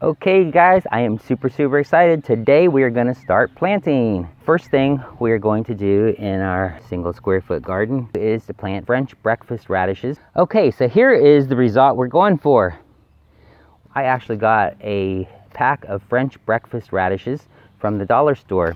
Okay guys, I am super excited. Today we are going to start planting. First thing we are going to do in our single square foot garden is to plant French breakfast radishes. Okay, so here is the result we're going for. I actually got a pack of French breakfast radishes from the dollar store,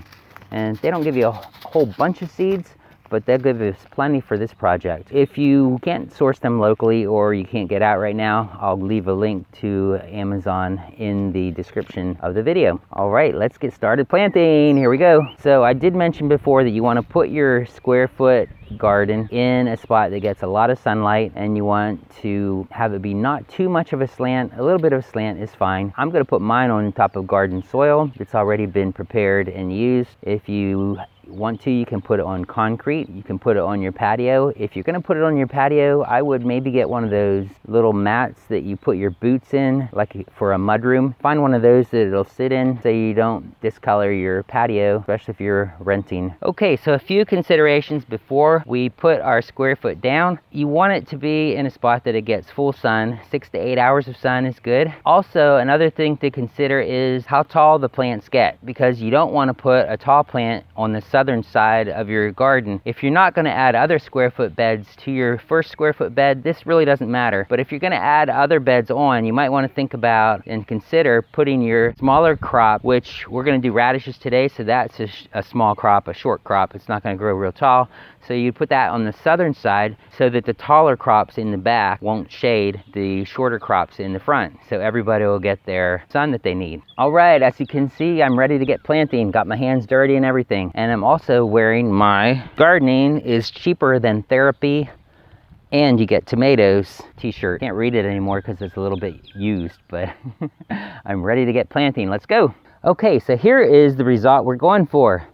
and they don't give you a whole bunch of seeds, but they'll give us plenty for this project. If you can't source them locally or you can't get out right now, I'll leave a link to Amazon in the description of the video. All right, let's get started planting. Here we go. So I did mention before that you want to put your square foot garden in a spot that gets a lot of sunlight, and you want to have it be not too much of a slant. A little bit of a slant is fine. I'm going to put mine on top of garden soil that's already been prepared and used. If you want to, you can put it on concrete. You can put it on your patio. If you're going to put it on your patio, I would maybe get one of those little mats that you put your boots in, like for a mudroom. Find one of those that it'll sit in so you don't discolor your patio, especially if you're renting. Okay, so a few considerations before we put our square foot down. You want it to be in a spot that it gets full sun. 6 to 8 hours of sun is good. Also, another thing to consider is how tall the plants get, because you don't want to put a tall plant on the southern side of your garden. If you're not going to add other square foot beds to your first square foot bed, this really doesn't matter. But if you're going to add other beds on, you might want to think about and consider putting your smaller crop, which we're going to do radishes today, so that's a small crop, a short crop. It's not going to grow real tall. So you put that on the southern side so that the taller crops in the back won't shade the shorter crops in the front. So everybody will get their sun that they need. All right, as you can see, I'm ready to get planting. Got my hands dirty and everything. And I'm also wearing my Gardening is Cheaper Than Therapy and You Get Tomatoes t-shirt. Can't read it anymore because it's a little bit used, but I'm ready to get planting. Let's go. Okay, so here is the result we're going for.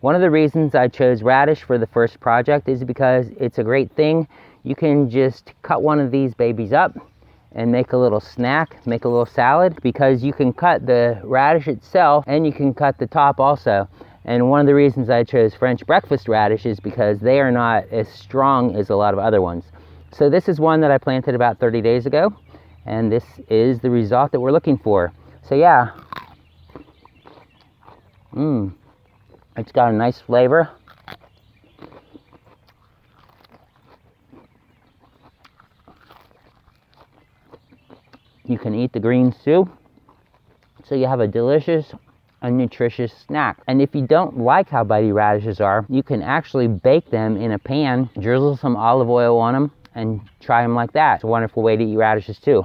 One of the reasons I chose radish for the first project is because it's a great thing. You can just cut one of these babies up and make a little snack, make a little salad, because you can cut the radish itself and you can cut the top also. And one of the reasons I chose French breakfast radish is because they are not as strong as a lot of other ones. So this is one that I planted about 30 days ago, and this is the result that we're looking for. So yeah. It's got a nice flavor. You can eat the greens too. So you have a delicious and nutritious snack. And if you don't like how bitey radishes are, you can actually bake them in a pan, drizzle some olive oil on them, and try them like that. It's a wonderful way to eat radishes too.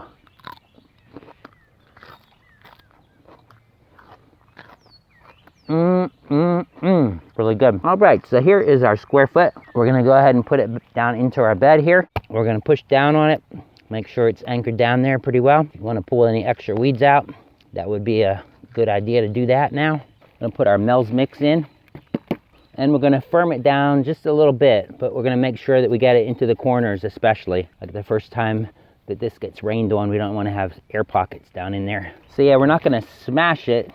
Really good. All right, so here is our square foot. We're gonna go ahead and put it down into our bed here. We're gonna push down on it, make sure it's anchored down there pretty well. If you wanna pull any extra weeds out, that would be a good idea to do that now. We're gonna put our Mel's mix in, and we're gonna firm it down just a little bit, but we're gonna make sure that we get it into the corners, especially. Like the first time that this gets rained on, we don't wanna have air pockets down in there. So yeah, we're not gonna smash it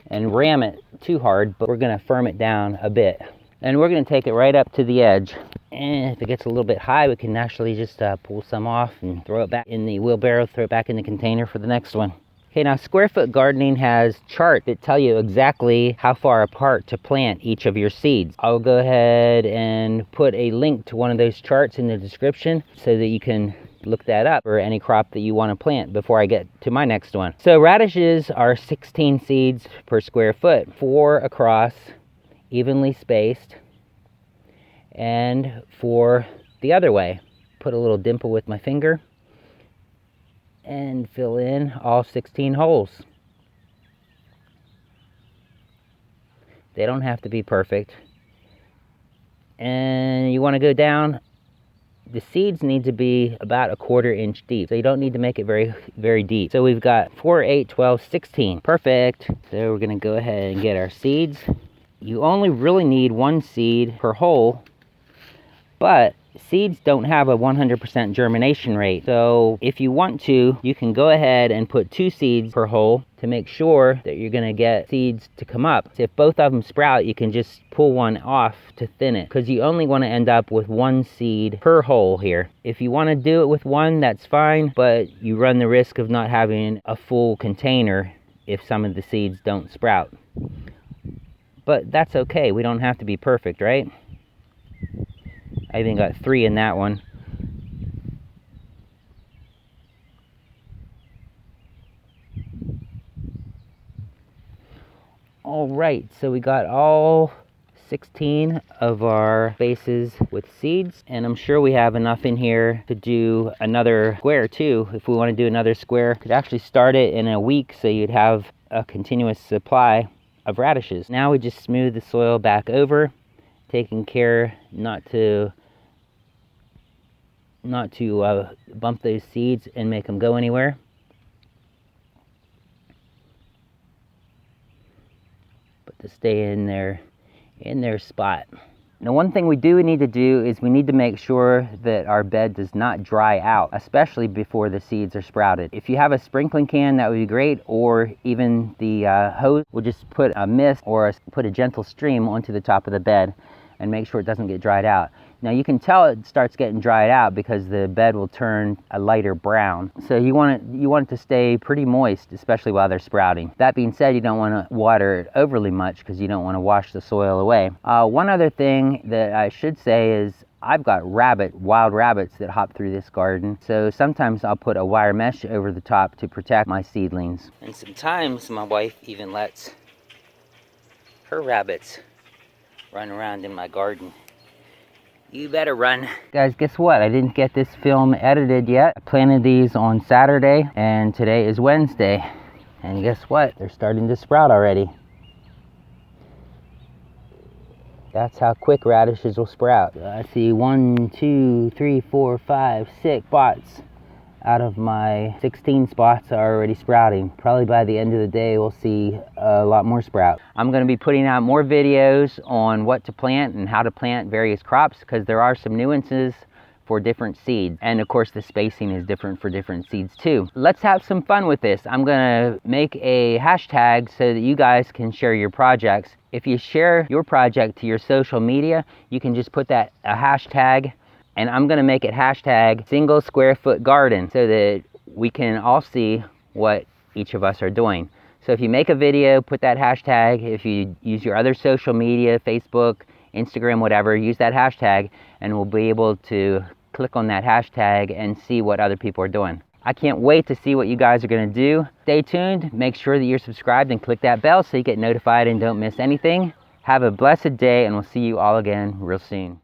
and ram it too hard, but we're gonna firm it down a bit. And we're gonna take it right up to the edge. And if it gets a little bit high, we can actually just pull some off and throw it back in the wheelbarrow, throw it back in the container for the next one. Okay, now square foot gardening has charts that tell you exactly how far apart to plant each of your seeds. I'll go ahead and put a link to one of those charts in the description so that you can look that up for any crop that you want to plant before I get to my next one. So radishes are 16 seeds per square foot, 4 across, evenly spaced, and 4 the other way. Put a little dimple with my finger and fill in all 16 holes. They don't have to be perfect. And you want to go down. The seeds need to be about a 1/4 inch deep, so you don't need to make it very deep. So we've got 4, 8, 12, 16. Perfect. So we're going to go ahead and get our seeds. You only really need 1 seed per hole, but seeds don't have a 100% germination rate. So if you want to, you can go ahead and put 2 seeds per hole to make sure that you're gonna get seeds to come up. So if both of them sprout, you can just pull one off to thin it, because you only want to end up with one seed per hole here. If you want to do it with one, that's fine, but you run the risk of not having a full container if some of the seeds don't sprout. But that's okay, we don't have to be perfect, right? I even got 3 in that one. All right, so we got all 16 of our bases with seeds, and I'm sure we have enough in here to do another square too. If we want to do another square, could actually start it in a week, so you'd have a continuous supply of radishes. Now we just smooth the soil back over, taking care not to bump those seeds and make them go anywhere. To stay in their spot. Now, one thing we do need to do is we need to make sure that our bed does not dry out, especially before the seeds are sprouted. If you have a sprinkling can, that would be great, or even the hose, we'll just put a mist or put a gentle stream onto the top of the bed and make sure it doesn't get dried out. Now you can tell it starts getting dried out because the bed will turn a lighter brown. So you want it to stay pretty moist, especially while they're sprouting. That being said, you don't want to water it overly much because you don't want to wash the soil away. One other thing that I should say is I've got wild rabbits that hop through this garden. So sometimes I'll put a wire mesh over the top to protect my seedlings. And sometimes my wife even lets her rabbits run around in my garden. You better run. Guys, guess what? I didn't get this film edited yet. I planted these on Saturday and today is Wednesday. And guess what? They're starting to sprout already. That's how quick radishes will sprout. I see 1, 2, 3, 4, 5, 6 spots out of my 16 spots are already sprouting. Probably by the end of the day, we'll see a lot more sprout. I'm gonna be putting out more videos on what to plant and how to plant various crops, because there are some nuances for different seeds. And of course, the spacing is different for different seeds too. Let's have some fun with this. I'm gonna make a hashtag so that you guys can share your projects. If you share your project to your social media, you can just put that a hashtag, and I'm gonna make it hashtag single square foot garden so that we can all see what each of us are doing. So if you make a video, put that hashtag. If you use your other social media, Facebook, Instagram, whatever, use that hashtag, and we'll be able to click on that hashtag and see what other people are doing. I can't wait to see what you guys are gonna do. Stay tuned, make sure that you're subscribed and click that bell so you get notified and don't miss anything. Have a blessed day, and we'll see you all again real soon.